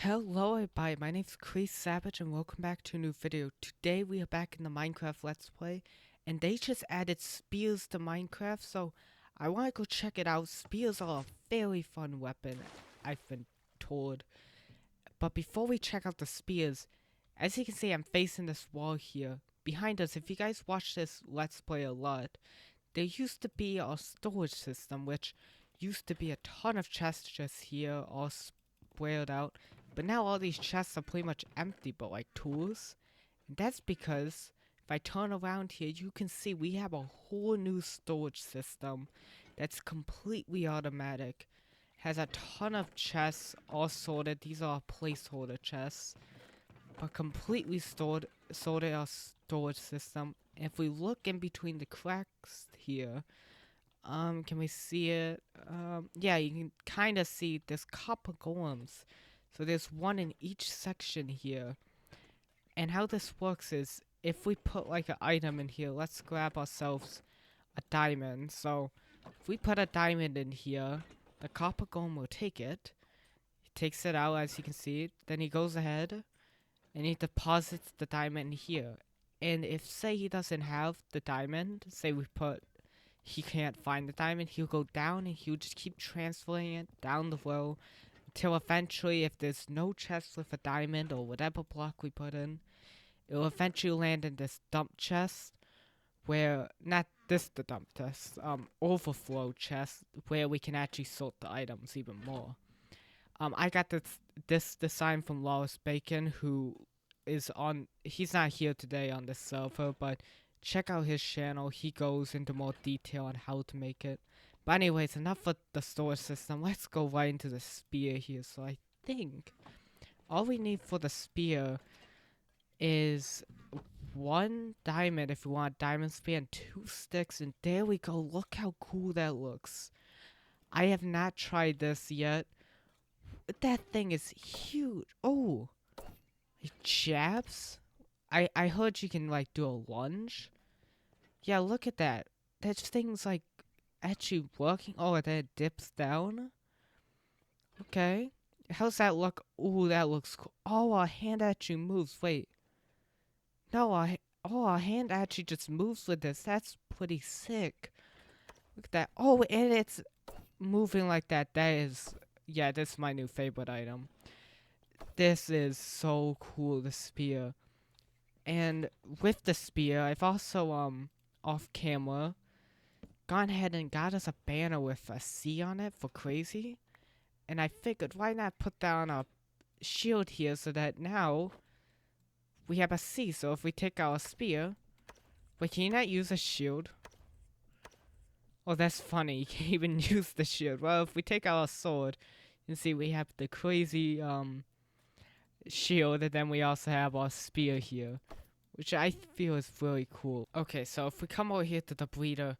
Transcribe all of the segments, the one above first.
Hello everybody, my name's Chris Savage and welcome back to a new video. Today we are back in the Minecraft Let's Play and they just added spears to Minecraft, so I want to go check it out. Spears are a very fun weapon, I've been told. But before we check out the spears, as you can see I'm facing this wall here. Behind us, if you guys watch this Let's Play a lot, there used to be a storage system which used to be a ton of chests just here all spread out. But now all these chests are pretty much empty but like tools. And that's because if I turn around here, you can see we have a whole new storage system that's completely automatic. Has a ton of chests all sorted. These are placeholder chests. But completely sorted our storage system. And if we look in between the cracks here, can we see it? Yeah, you can kind of see there's copper golems. So there's one in each section here. And how this works is if we put like an item in here, let's grab ourselves a diamond. So if we put a diamond in here, the copper golem will take it. He takes it out as you can see. Then he goes ahead and he deposits the diamond here. And if say he doesn't have the diamond, say he can't find the diamond, he'll go down and he'll just keep transferring it down the row until eventually, if there's no chest with a diamond or whatever block we put in, it'll eventually land in this dump chest where, not this the dump chest, overflow chest where we can actually sort the items even more. I got this design from Lawless Bacon, who he's not here today on this server, but check out his channel. He goes into more detail on how to make it. But anyways, enough of the storage system. Let's go right into the spear here. So I think all we need for the spear is one diamond if we want a diamond spear and 2 sticks. And there we go. Look how cool that looks. I have not tried this yet. That thing is huge. Oh, it jabs? I heard you can like do a lunge. Yeah, look at that. That thing's like actually working. Oh, and then it dips down. Okay. How's that look? Ooh, that looks cool. Oh, our hand actually moves. Wait. No, our hand actually just moves with this. That's pretty sick. Look at that. Oh, and it's moving like that. That is, yeah, this is my new favorite item. This is so cool, the spear. And with the spear, I've also, off camera, gone ahead and got us a banner with a C on it for crazy. And I figured, why not put down a shield here so that now we have a C. So if we take our spear, wait, can you not use a shield? Oh, that's funny. You can't even use the shield. Well, if we take our sword, you can see we have the crazy shield, and then we also have our spear here, which I feel is really cool. Okay, so if we come over here to the breeder,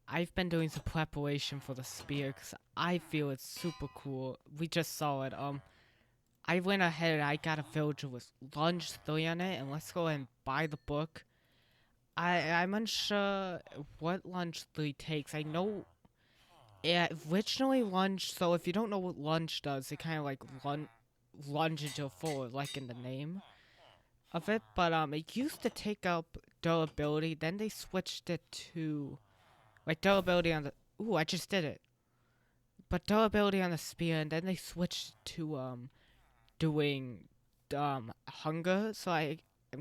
I've been doing some preparation for the spear because I feel it's super cool. We just saw it. I went ahead and I got a villager with Lunge 3 on it, and let's go ahead and buy the book. I'm unsure what Lunge 3 takes. I know it originally Lunge, so if you don't know what Lunge does, it kind of like lunge into a forward, like in the name of it. But it used to take up durability, then they switched it to like durability on the. Ooh, I just did it. But durability on the spear, and then they switched to doing hunger. So I'm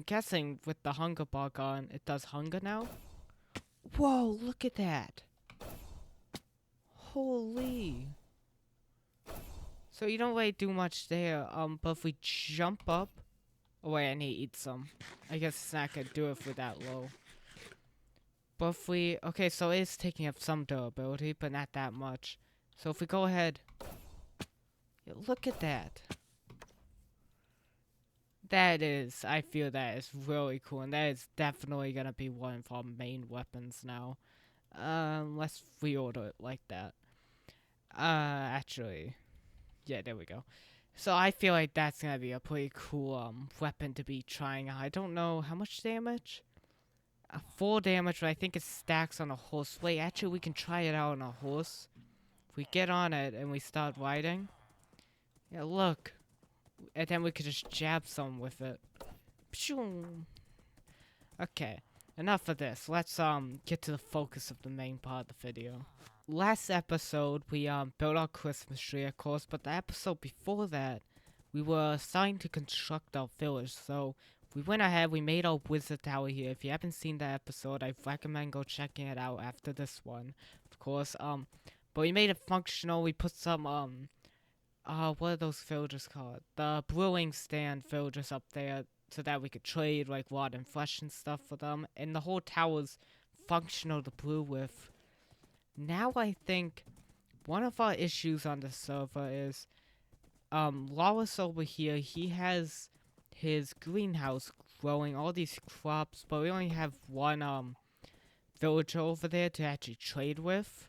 guessing with the hunger bar gone, it does hunger now. Whoa, look at that. Holy. So you don't really do much there. But if we jump up, oh wait, I need to eat some. I guess it's not gonna do it for that low. But if we, okay, so it's taking up some durability, but not that much. So if we go ahead, look at that. That is, I feel that is really cool, and that is definitely gonna be one of our main weapons now. Let's reorder it like that. Actually, yeah, there we go. So I feel like that's gonna be a pretty cool weapon to be trying out. I don't know how much damage. 4 damage, but I think it stacks on a horse. Wait, actually, we can try it out on a horse. If we get on it and we start riding, yeah, look. and then we could just jab some with it. Pshoo. Okay, enough of this. Let's get to the focus of the main part of the video. Last episode we built our Christmas tree, of course, but the episode before that we were starting to construct our village. So we went ahead, we made our wizard tower here. If you haven't seen that episode, I recommend go checking it out after this one, of course. But we made it functional. We put some what are those villagers called? The brewing stand villagers up there so that we could trade like wood and flesh and stuff for them. And the whole tower's functional to brew with. Now I think one of our issues on the server is Lawless over here, he has his greenhouse growing all these crops, but we only have one villager over there to actually trade with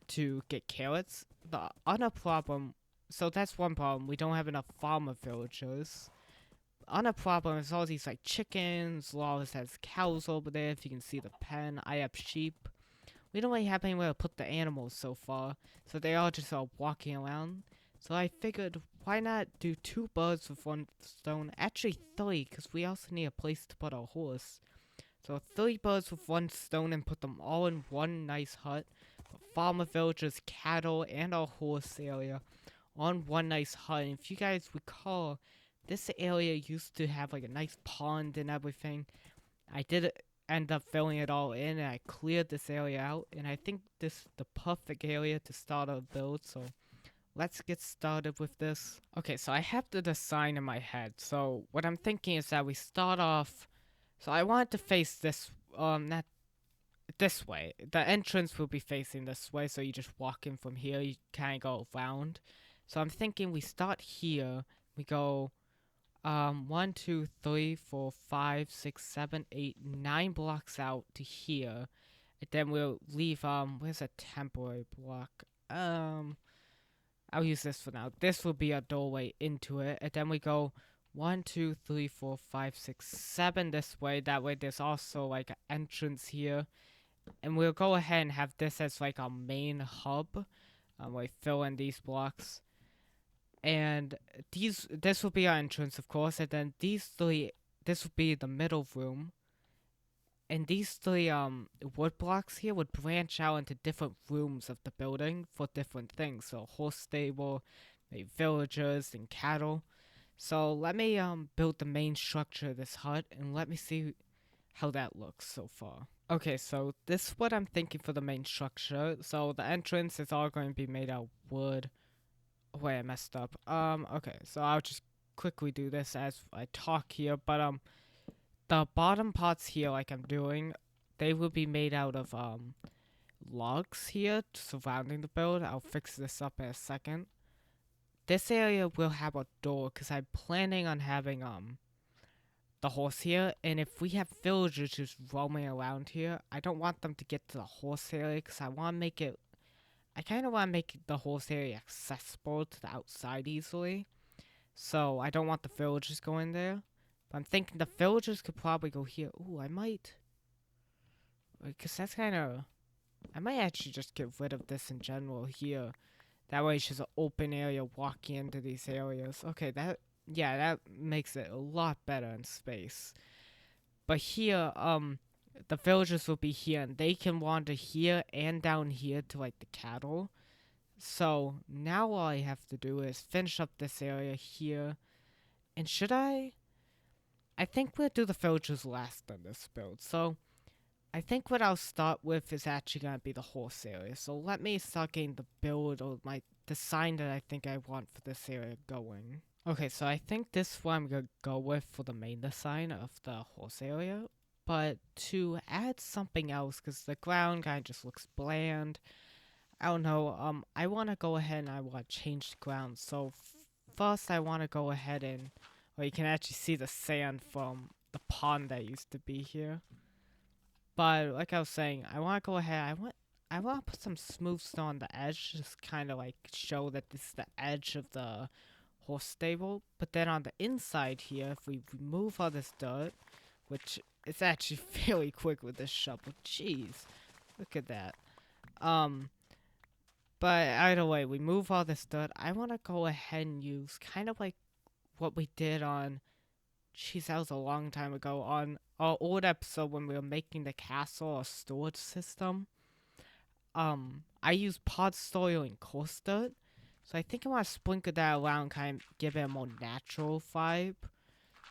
to get carrots. The other problem, so that's one problem, we don't have enough farmer villagers. Other problem is all these like chickens. Lawless has cows over there. If you can see the pen, I have sheep. We don't really have anywhere to put the animals so far, so they are just all walking around. So I figured, why not do 2 birds with 1 stone? Actually 3, because we also need a place to put our horse. So 3 birds with 1 stone and put them all in one nice hut. Farmer villagers, cattle, and our horse area on one nice hut. And if you guys recall, this area used to have like a nice pond and everything. I did end up filling it all in, and I cleared this area out, and I think this is the perfect area to start a build. So let's get started with this. Okay, so I have the design in my head. So what I'm thinking is that we start off. So I want to face this, not this way. The entrance will be facing this way, so you just walk in from here. You kind of go around. So I'm thinking we start here. We go 1, 2, 3, 4, 5, 6, 7, 8, 9 blocks out to here. And then we'll leave, where's a temporary block? I'll use this for now. This will be a doorway into it. And then we go 1, 2, 3, 4, 5, 6, 7 this way. That way there's also like an entrance here. And we'll go ahead and have this as like our main hub. We fill in these blocks. And this will be our entrance, of course, and then these 3, this will be the middle room. And these 3 wood blocks here would branch out into different rooms of the building for different things. So horse stable, maybe villagers and cattle. So let me build the main structure of this hut, and let me see how that looks so far. Okay, so this is what I'm thinking for the main structure. So the entrance is all going to be made out of wood. Wait, I messed up. Okay, so I'll just quickly do this as I talk here, but, the bottom parts here, like I'm doing, they will be made out of, logs here surrounding the build. I'll fix this up in a second. This area will have a door, because I'm planning on having, the horse here, and if we have villagers just roaming around here, I don't want them to get to the horse area, because I want to make it I kind of want to make the horse area accessible to the outside easily. So I don't want the villagers going there. But I'm thinking the villagers could probably go here. Ooh, I might. Because that's kind of... I might actually just get rid of this in general here. That way it's just an open area walking into these areas. Okay, that... Yeah, that makes it a lot better in space. But here, the villagers will be here, and they can wander here and down here to like the cattle. So now all I have to do is finish up this area here. And should I think we'll do the villagers last on this build. So I think what I'll start with is actually going to be the horse area. So let me start getting the build or my design that I think I want for this area going. Okay, so I think this is what I'm going to go with for the main design of the horse area. But to add something else, because the ground kind of just looks bland, I don't know, I want to go ahead and I want to change the ground. So first I want to go ahead and, well, you can actually see the sand from the pond that used to be here. But like I was saying, I want to go ahead, I want to put some smooth stone on the edge, just kind of like show that this is the edge of the horse stable. But then on the inside here, if we remove all this dirt, which is actually fairly quick with this shovel. Jeez, look at that. But either way, we move all this dirt. I want to go ahead and use kind of like what we did on. Jeez, that was a long time ago. On our old episode when we were making the castle or storage system. I used pod soil and coarse dirt. So I think I want to sprinkle that around, kind of give it a more natural vibe.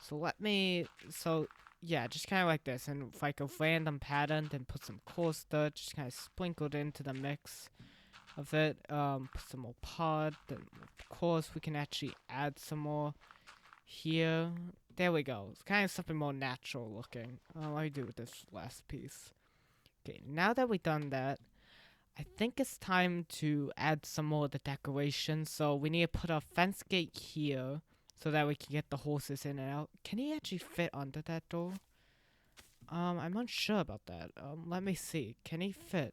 So yeah, just kind of like this, and with like a random pattern, then put some coarse dirt, just kind of sprinkled into the mix of it. Put some more pod, then of course we can actually add some more here. There we go. It's kind of something more natural looking. Let me do with this last piece. Okay, now that we've done that, I think it's time to add some more of the decoration. So we need to put a fence gate here so that we can get the horses in and out. Can he actually fit under that door? I'm unsure about that. Let me see. Can he fit?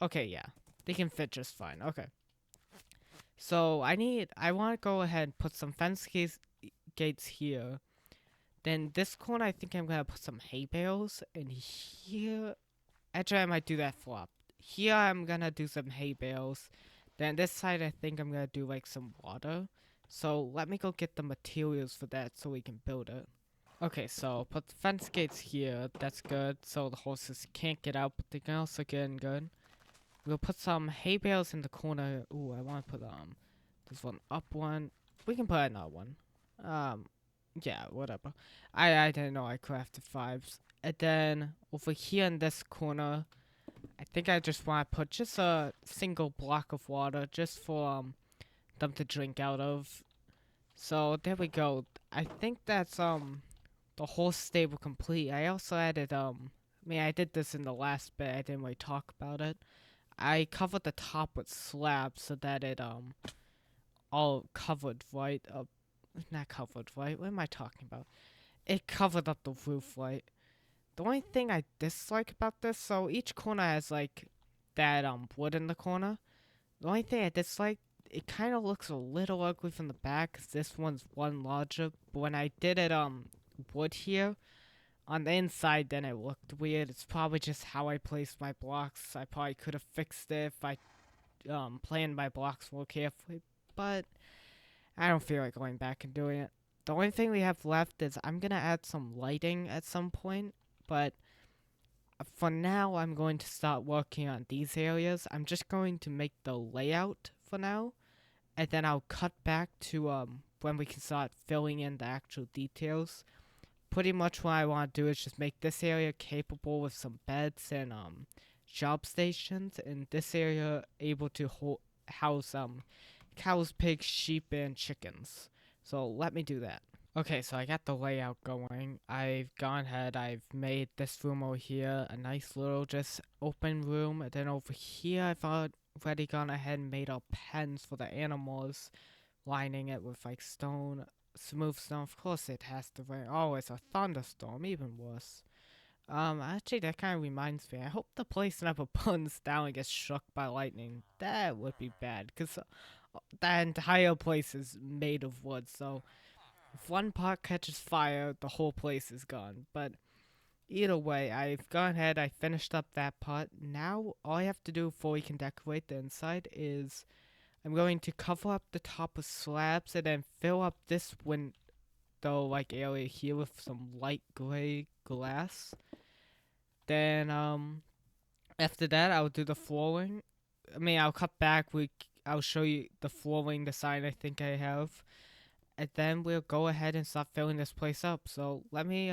Okay, yeah. They can fit just fine. Okay. So I want to go ahead and put some gates here. Then this corner, I think I'm going to put some hay bales. And here, actually I might do that flop. Here I'm going to do some hay bales. Then this side, I think I'm going to do like some water. So let me go get the materials for that so we can build it. Okay, so put the fence gates here. That's good. So the horses can't get out, but they can also get in good. We'll put some hay bales in the corner. Ooh, I want to put this one up one. We can put another one. Yeah, whatever. I didn't know I crafted fives. And then over here in this corner, I think I just want to put just a single block of water just for them to drink out of. So there we go. I think that's the whole stable complete. I also added I did this in the last bit. I didn't really talk about it. I covered the top with slabs so that it all covered, right? Not covered, right? What am I talking about? It covered up the roof, right? The only thing I dislike about this, so each corner has like that wood in the corner. The only thing I dislike, it kind of looks a little ugly from the back because this one's one larger. But when I did it wood here on the inside, then it looked weird. It's probably just how I placed my blocks. I probably could have fixed it if I planned my blocks more carefully, but I don't feel like going back and doing it. The only thing we have left is I'm gonna add some lighting at some point, but for now I'm going to start working on these areas. I'm just going to make the layout for now, and then I'll cut back to when we can start filling in the actual details. Pretty much what I want to do is just make this area capable with some beds and job stations, and this area able to house cows, pigs, sheep, and chickens. So let me do that. Okay, so I got the layout going. I've gone ahead, I've made this room over here a nice little just open room. And then over here I've already gone ahead and made our pens for the animals, lining it with like stone, smooth stone. Of course it has to rain. Oh, it's a thunderstorm, even worse. Actually that kind of reminds me. I hope the place never burns down and gets struck by lightning. That would be bad, because that entire place is made of wood, so if one pot catches fire, the whole place is gone. But either way, I've gone ahead, I finished up that pot. Now, all I have to do before we can decorate the inside is I'm going to cover up the top with slabs and then fill up this window like area here with some light gray glass. Then, after that, I'll do the flooring. I'll cut back. I'll show you the flooring design I think I have, and then we'll go ahead and start filling this place up. So let me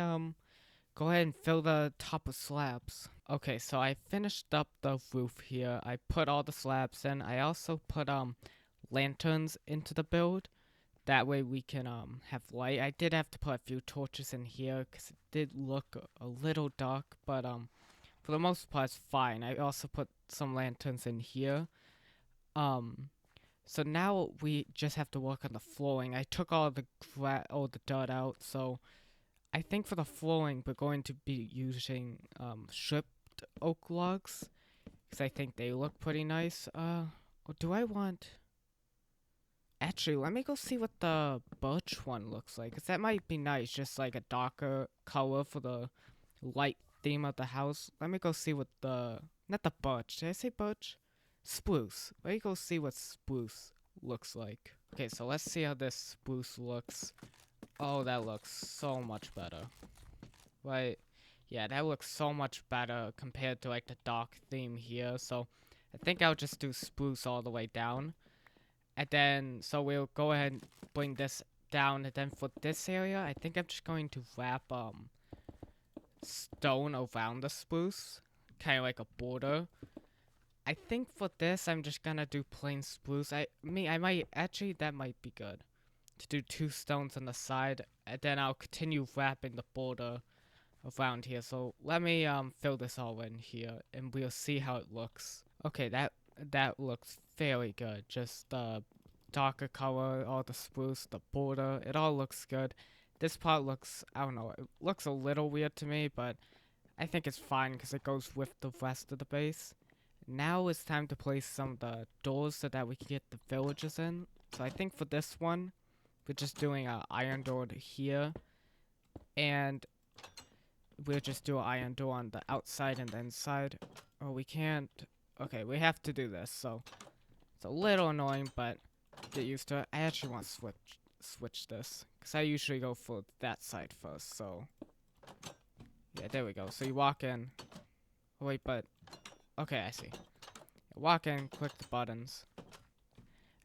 go ahead and fill the top with slabs. Okay, so I finished up the roof here. I put all the slabs in. I also put lanterns into the build. That way we can have light. I did have to put a few torches in here because it did look a little dark, but for the most part it's fine. I also put some lanterns in here. So now we just have to work on the flooring. I took all the dirt out, so I think for the flooring we're going to be using stripped oak logs because I think they look pretty nice. Or do I want? Actually, let me go see what the birch one looks like, because that might be nice, just like a darker color for the light theme of the house. Let me go see what not the birch, did I say birch? Spruce. Let me go see what spruce looks like. Okay, so let's see how this spruce looks. Oh, that looks so much better. Right? Yeah, that looks so much better compared to like the dark theme here. So I think I'll just do spruce all the way down. And then, so we'll go ahead and bring this down. And then for this area, I think I'm just going to wrap stone around the spruce. Kind of like a border. I think for this, I'm just gonna do plain spruce. I might, actually, that might be good. To do 2 stones on the side. And then I'll continue wrapping the border around here. So let me fill this all in here and we'll see how it looks. Okay, that looks very good. Just the darker color, all the spruce, the border, it all looks good. This part looks, I don't know, it looks a little weird to me, but I think it's fine because it goes with the rest of the base. Now it's time to place some of the doors so that we can get the villagers in. So I think for this one, we're just doing an iron door here. And we'll just do an iron door on the outside and the inside. Oh, we can't. Okay, we have to do this, so it's a little annoying, but get used to it. I actually want to switch this, because I usually go for that side first, so yeah, there we go. So you walk in. Oh, wait, but okay, I see. You walk in, click the buttons,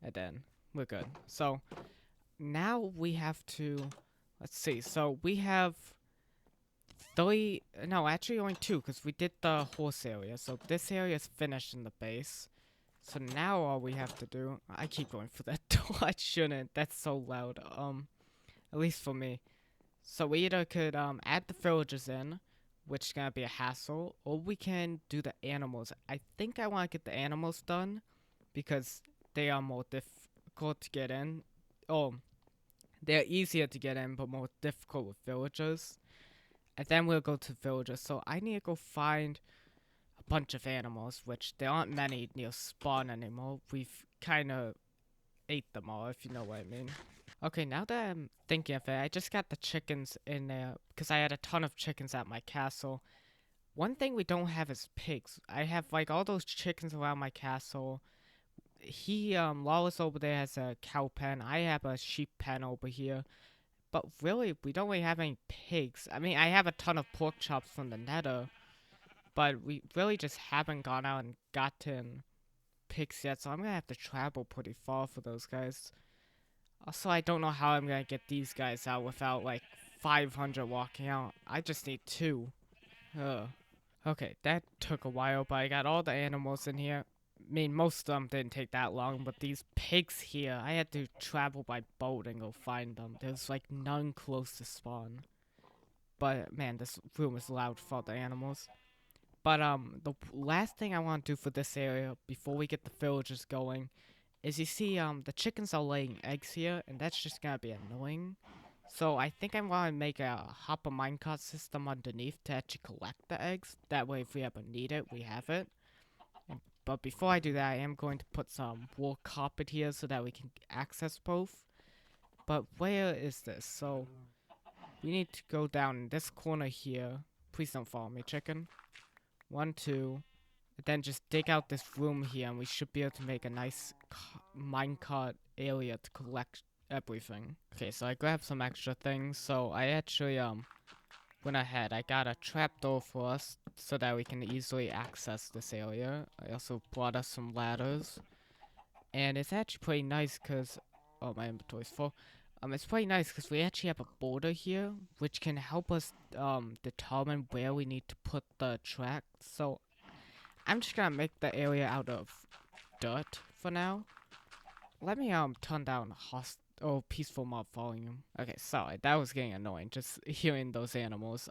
and then we're good. So now we have to, let's see, so we have 3, no, actually only 2, because we did the horse area. So this area is finished in the base. So now all we have to do, I keep going for that door, I shouldn't, that's so loud, at least for me. So we either could, add the villagers in, which is gonna be a hassle, or we can do the animals. I think I want to get the animals done, because they are more difficult to get in. Oh, they're easier to get in, but more difficult with villagers. And then we'll go to villagers. So I need to go find a bunch of animals, which there aren't many near spawn anymore. We've kind of ate them all, if you know what I mean. Okay, now that I'm thinking of it, I just got the chickens in there because I had a ton of chickens at my castle. One thing we don't have is pigs. I have like all those chickens around my castle. Lawless over there has a cow pen. I have a sheep pen over here. But really, we don't really have any pigs. I mean, I have a ton of pork chops from the nether, but we really just haven't gone out and gotten pigs yet, so I'm gonna have to travel pretty far for those guys. Also, I don't know how I'm gonna get these guys out without, like, 500 walking out. I just need 2. Ugh. Okay, that took a while, but I got all the animals in here. I mean, most of them didn't take that long, but these pigs here, I had to travel by boat and go find them. There's like none close to spawn. But man, this room is loud for the animals. But the last thing I want to do for this area before we get the villagers going is, you see, the chickens are laying eggs here, and that's just gonna be annoying. So I think I'm gonna make a hopper minecart system underneath to actually collect the eggs. That way, if we ever need it, we have it. But before I do that, I am going to put some wool carpet here so that we can access both. But where is this? So we need to go down in this corner here. Please don't follow me, chicken. 1, 2. And then just dig out this room here, and we should be able to make a nice minecart area to collect everything. Okay, so I grabbed some extra things. So I actually went ahead. I got a trapdoor for us so that we can easily access this area. I also brought us some ladders. And it's actually pretty nice because, oh, my inventory's full. It's pretty nice because we actually have a border here, which can help us determine where we need to put the track. So I'm just gonna make the area out of dirt for now. Let me turn down peaceful mob volume. Okay, sorry, that was getting annoying just hearing those animals.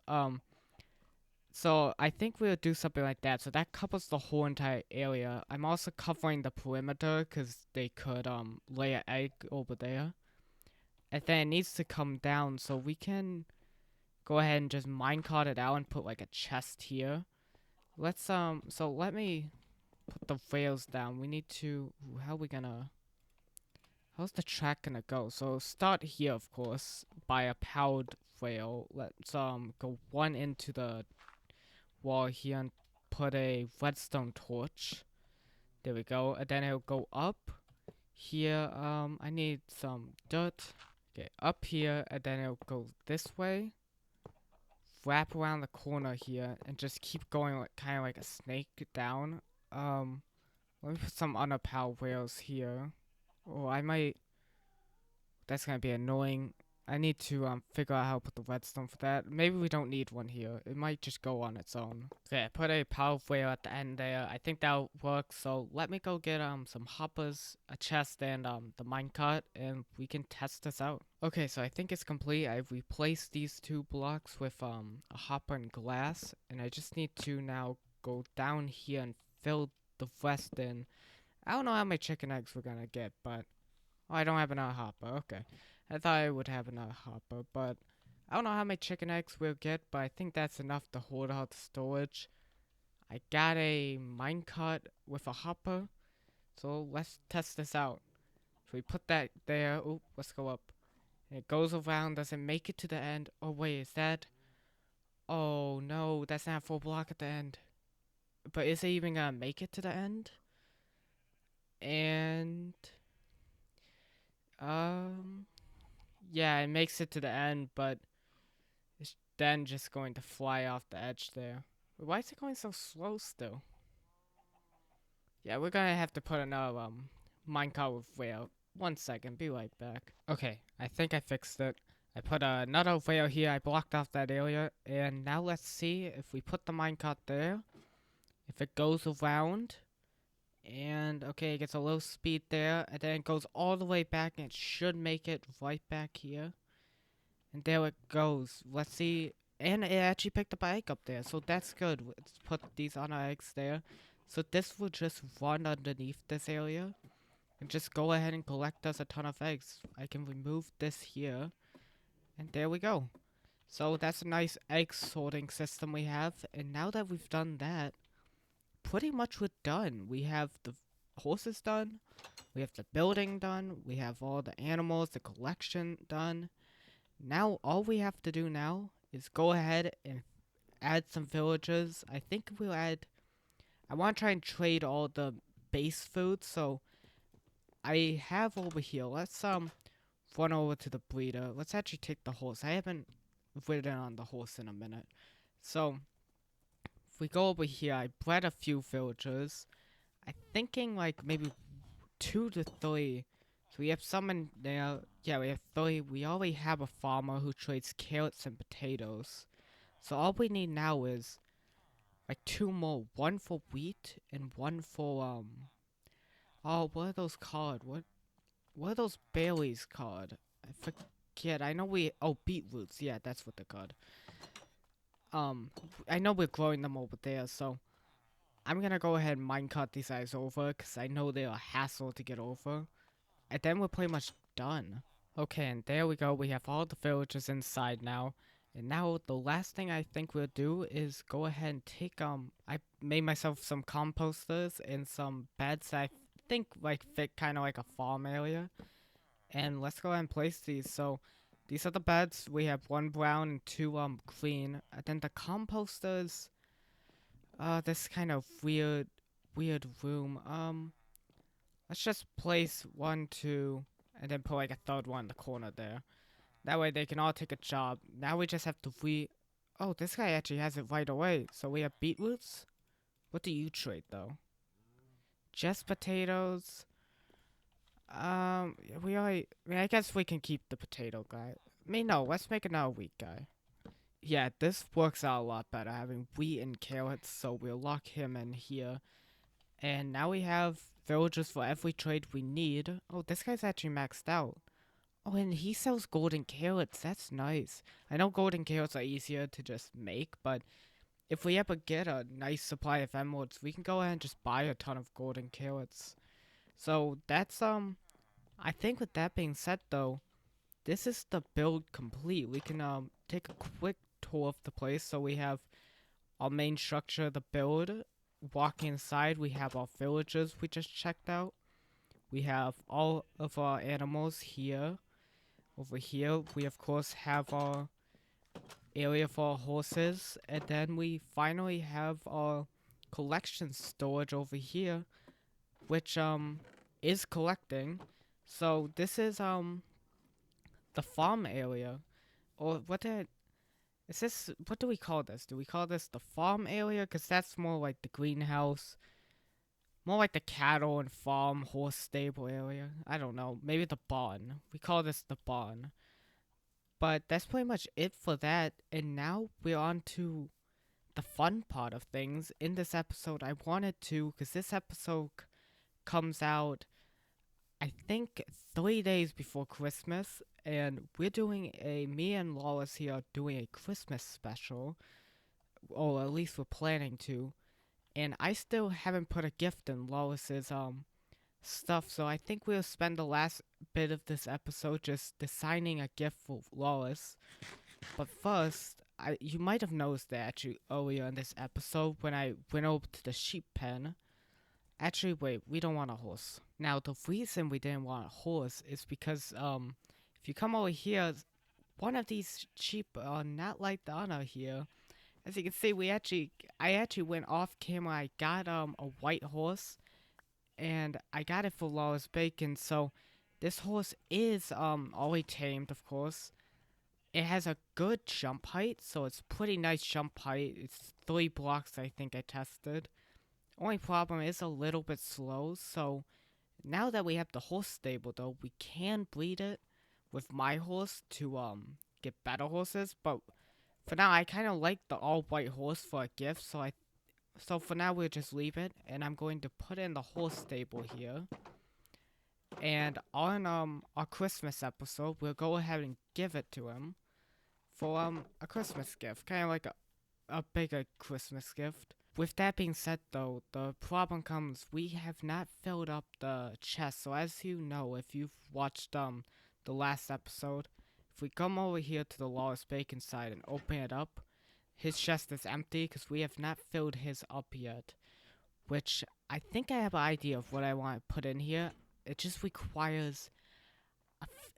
So I think we'll do something like that. So that covers the whole entire area. I'm also covering the perimeter because they could lay an egg over there. And then it needs to come down, so we can go ahead and just minecart it out and put like a chest here. Let's so let me put the rails down. We need to, how's the track gonna go? So start here, of course, by a powered rail. Let's go 1 into the wall here and put a redstone torch. There we go. And then it'll go up here. I need some dirt. Okay, up here, and then it'll go this way. Wrap around the corner here, and just keep going like kind of like a snake down. Let me put some underpowered rails here. Oh, I might. That's gonna be annoying. I need to figure out how to put the redstone for that. Maybe we don't need one here. It might just go on its own. Okay, I put a power rail at the end there. I think that'll work. So let me go get some hoppers, a chest, and the minecart, and we can test this out. Okay, so I think it's complete. I've replaced these two blocks with a hopper and glass, and I just need to now go down here and fill the rest in. I don't know how many chicken eggs we're gonna get, but oh, I don't have another hopper. Okay. I thought I would have another hopper, but I don't know how many chicken eggs we'll get, but I think that's enough to hold out the storage. I got a minecart with a hopper, so let's test this out. So we put that there. Oh, let's go up. And it goes around. Does it make it to the end? Oh, wait, is that? Oh, no, that's not a full block at the end. But is it even gonna make it to the end? And Um, yeah, it makes it to the end, but it's then just going to fly off the edge there. Why is it going so slow still? Yeah, we're gonna have to put another minecart with rail. 1 second, be right back. Okay, I think I fixed it. I put another rail here. I blocked off that area, and now let's see if we put the minecart there, if it goes around. And okay, it gets a little speed there, and then it goes all the way back, and it should make it right back here. And there it goes. Let's see. And it actually picked up an egg up there, so that's good. Let's put these on our eggs there. So this will just run underneath this area and just go ahead and collect us a ton of eggs. I can remove this here, and there we go. So that's a nice egg sorting system we have. And now that we've done that, pretty much we're done. We have the horses done. We have the building done. We have all the animals, the collection done. Now, all we have to do now is go ahead and add some villagers. I think we'll add. I want to try and trade all the base foods. So I have over here. Let's run over to the breeder. Let's actually take the horse. I haven't ridden on the horse in a minute. So if we go over here, I bred a few villagers. I'm thinking like maybe 2 to 3. So we have some in there. Yeah, we have 3. We already have a farmer who trades carrots and potatoes. So all we need now is like 2 more. One for wheat and one for oh, what are those called? What are those berries called? I forget. I know we beetroots. Yeah, that's what they're called. I know we're growing them over there, so I'm gonna go ahead and minecart these guys over because I know they're a hassle to get over. And then we're pretty much done. Okay, and there we go. We have all the villagers inside now. And now the last thing I think we'll do is go ahead and take I made myself some composters and some beds that I think like fit kind of like a farm area. And let's go ahead and place these. So these are the beds. We have 1 brown and 2 green. And then the composters, this kind of weird room. Let's just place 1, 2, and then put like a 3rd one in the corner there. That way they can all take a job. Now we just have to Oh, this guy actually has it right away. So we have beetroots. What do you trade though? Just potatoes. We already. I mean, I guess we can keep the potato guy. I mean, no. Let's make another wheat guy. Yeah, this works out a lot better having wheat and carrots. So we'll lock him in here. And now we have villagers for every trade we need. Oh, this guy's actually maxed out. Oh, and he sells golden carrots. That's nice. I know golden carrots are easier to just make, but if we ever get a nice supply of emeralds, we can go ahead and just buy a ton of golden carrots. So that's I think with that being said though, this is the build complete. We can take a quick tour of the place. So we have our main structure, the build. Walking inside, we have our villagers we just checked out. We have all of our animals here. Over here, we of course have our area for our horses. And then we finally have our collection storage over here. Which, is collecting. So this is the farm area, or is this? What do we call this? Do we call this the farm area? Cause that's more like the greenhouse, more like the cattle and farm horse stable area. I don't know. Maybe the barn. We call this the barn. But that's pretty much it for that. And now we're on to the fun part of things. In this episode, I wanted to, because this episode comes out, I think, 3 days before Christmas. And me and Lawless here are doing a Christmas special. Or at least we're planning to. And I still haven't put a gift in Lawless's stuff, so I think we'll spend the last bit of this episode just designing a gift for Lawless. But first, you might have noticed that actually earlier in this episode when I went over to the sheep pen. Actually, wait, we don't want a horse. Now, the reason we didn't want a horse is because if you come over here, one of these sheep are not like the other here. As you can see, I actually went off camera. I got a white horse, and I got it for Lawless Bacon. So this horse is already tamed, of course. It has a good jump height, so it's pretty nice jump height. It's 3 blocks, I think I tested. Only problem is a little bit slow. So now that we have the horse stable, though, we can breed it with my horse to get better horses, but for now, I kind of like the all-white horse for a gift, so for now we'll just leave it, and I'm going to put in the horse stable here. And on our Christmas episode, we'll go ahead and give it to him for a Christmas gift, kind of like a bigger Christmas gift. With that being said, though, the problem comes we have not filled up the chest. So as you know, if you've watched the last episode, if we come over here to the Lawless Bacon side and open it up, his chest is empty because we have not filled his up yet. Which I think I have an idea of what I want to put in here. It just requires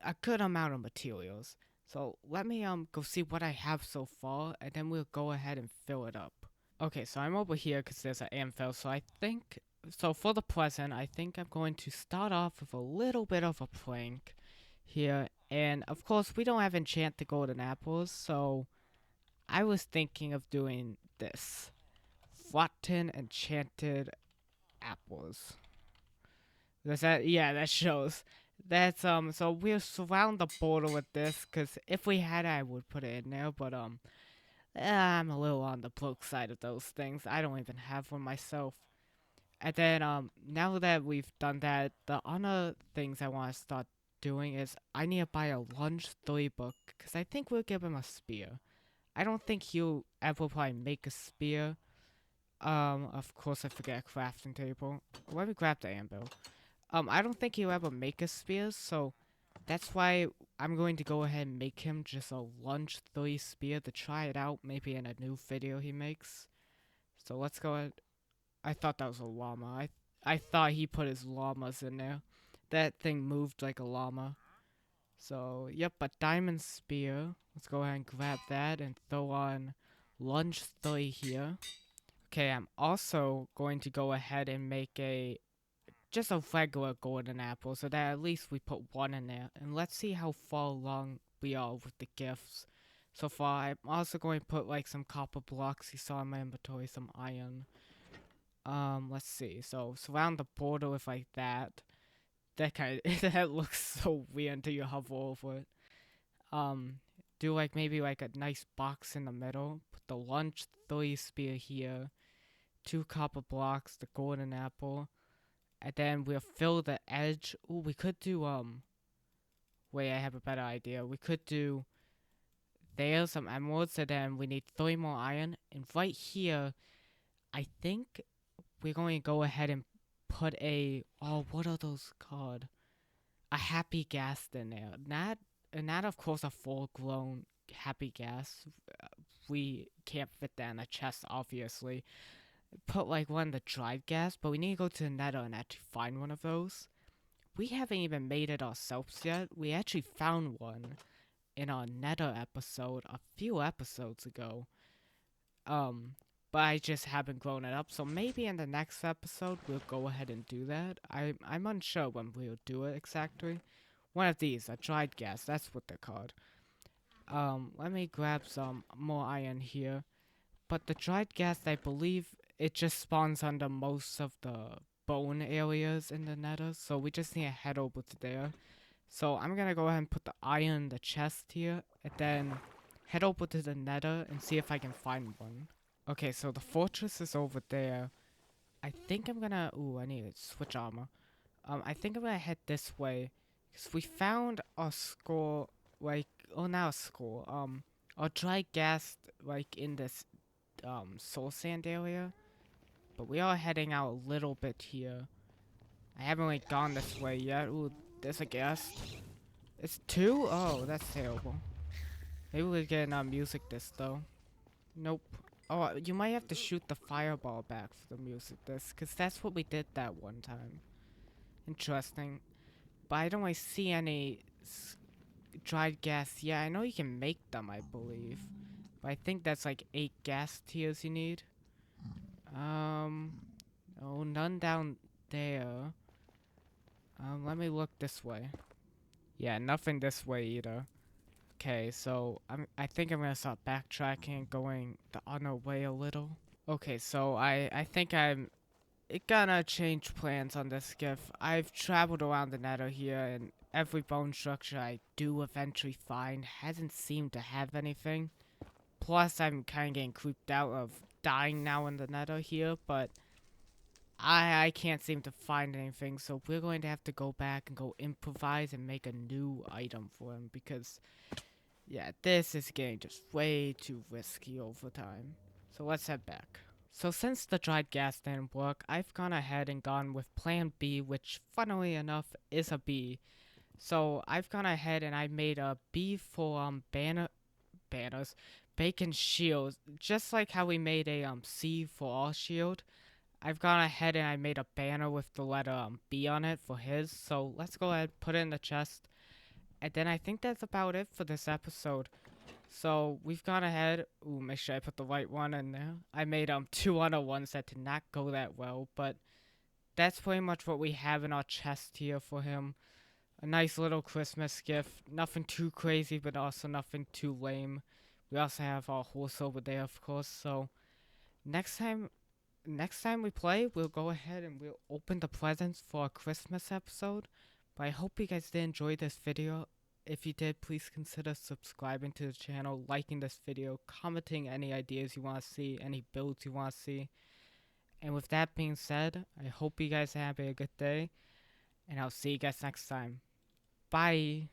a good amount of materials. So let me go see what I have so far, and then we'll go ahead and fill it up. Okay, so I'm over here because there's an anvil. So for the present, I think I'm going to start off with a little bit of a prank here. And of course, we don't have enchanted golden apples, so I was thinking of doing this. Rotten enchanted apples. Does that, yeah, that shows. That's, so we'll surround the border with this, because if we had it, I would put it in there, but, I'm a little on the broke side of those things. I don't even have one myself. And then, now that we've done that, the other things I want to start doing is I need to buy a lunge 3 book, because I think we'll give him a spear. I don't think he'll ever probably make a spear. Of course I forget a crafting table. Let me grab the anvil. I don't think he'll ever make a spear, so that's why I'm going to go ahead and make him just a lunge 3 spear to try it out, maybe in a new video he makes. So let's go ahead. I thought that was a llama. I thought he put his llamas in there. That thing moved like a llama. So, yep, a diamond spear. Let's go ahead and grab that and throw on lunge 3 here. Okay, I'm also going to go ahead and make just a regular golden apple so that at least we put 1 in there. And let's see how far along we are with the gifts. So far, I'm also going to put like some copper blocks you saw in my inventory, some iron. Let's see. So surround the border with like that. That kind of that looks so weird until you hover over it. Do like maybe like a nice box in the middle. Put the lunge 3 spear here. 2 copper blocks, the golden apple. And then we'll fill the edge. Ooh, we could do wait, I have a better idea. We could do there some emeralds, and then we need 3 more iron. And right here, I think we're going to go ahead and put what are those called? A happy gas in there. Not of course a full grown happy gas. We can't fit that in a chest, obviously. Put like one of the dried gas, but we need to go to the nether and actually find one of those. We haven't even made it ourselves yet. We actually found one in our nether episode a few episodes ago. But but I just haven't grown it up. So maybe in the next episode we'll go ahead and do that. I'm unsure when we'll do it exactly. One of these, a dried gas, that's what they're called. Let me grab some more iron here. But the dried gas, I believe it just spawns under most of the bone areas in the nether, so we just need to head over to there. So I'm gonna go ahead and put the iron in the chest here, and then head over to the nether and see if I can find one. Okay, so the fortress is over there. I think I'm gonna, ooh, I need to switch armor. I think I'm gonna head this way, because we found a skull, like, oh, not a skull, a dry gas, like, in this, soul sand area. But we are heading out a little bit here. I haven't, like, gone this way yet. Ooh, there's a ghast. It's two? Oh, that's terrible. Maybe we can, music this, though. Nope. Oh, you might have to shoot the fireball back for the music disc, because that's what we did that one time. Interesting. But I don't really see any dried gas. Yeah, I know you can make them, I believe. But I think that's like 8 gas tiers you need. No, none down there. Let me look this way. Yeah, nothing this way either. Okay, so I think I'm gonna start backtracking, going the other way a little. Okay, so I think I'm gonna change plans on this skiff. I've traveled around the nether here, and every bone structure I do eventually find hasn't seemed to have anything. Plus, I'm kind of getting creeped out of dying now in the nether here, but I can't seem to find anything, so we're going to have to go back and go improvise and make a new item for him, because, yeah, this is getting just way too risky over time. So let's head back. So since the dried gas didn't work, I've gone ahead and gone with plan B, which funnily enough is a B. So I've gone ahead and I made a B for banners, bacon shields, just like how we made a C for all shield. I've gone ahead and I made a banner with the letter B on it for his. So let's go ahead, put it in the chest. And then I think that's about it for this episode. So we've gone ahead. Ooh, make sure I put the right one in there. I made 2 ones that did not go that well, but that's pretty much what we have in our chest here for him. A nice little Christmas gift. Nothing too crazy, but also nothing too lame. We also have our horse over there, of course. So next time we play, we'll go ahead and we'll open the presents for a Christmas episode. But I hope you guys did enjoy this video. If you did, please consider subscribing to the channel, liking this video, commenting any ideas you want to see, any builds you want to see. And with that being said, I hope you guys are having a good day, and I'll see you guys next time. Bye!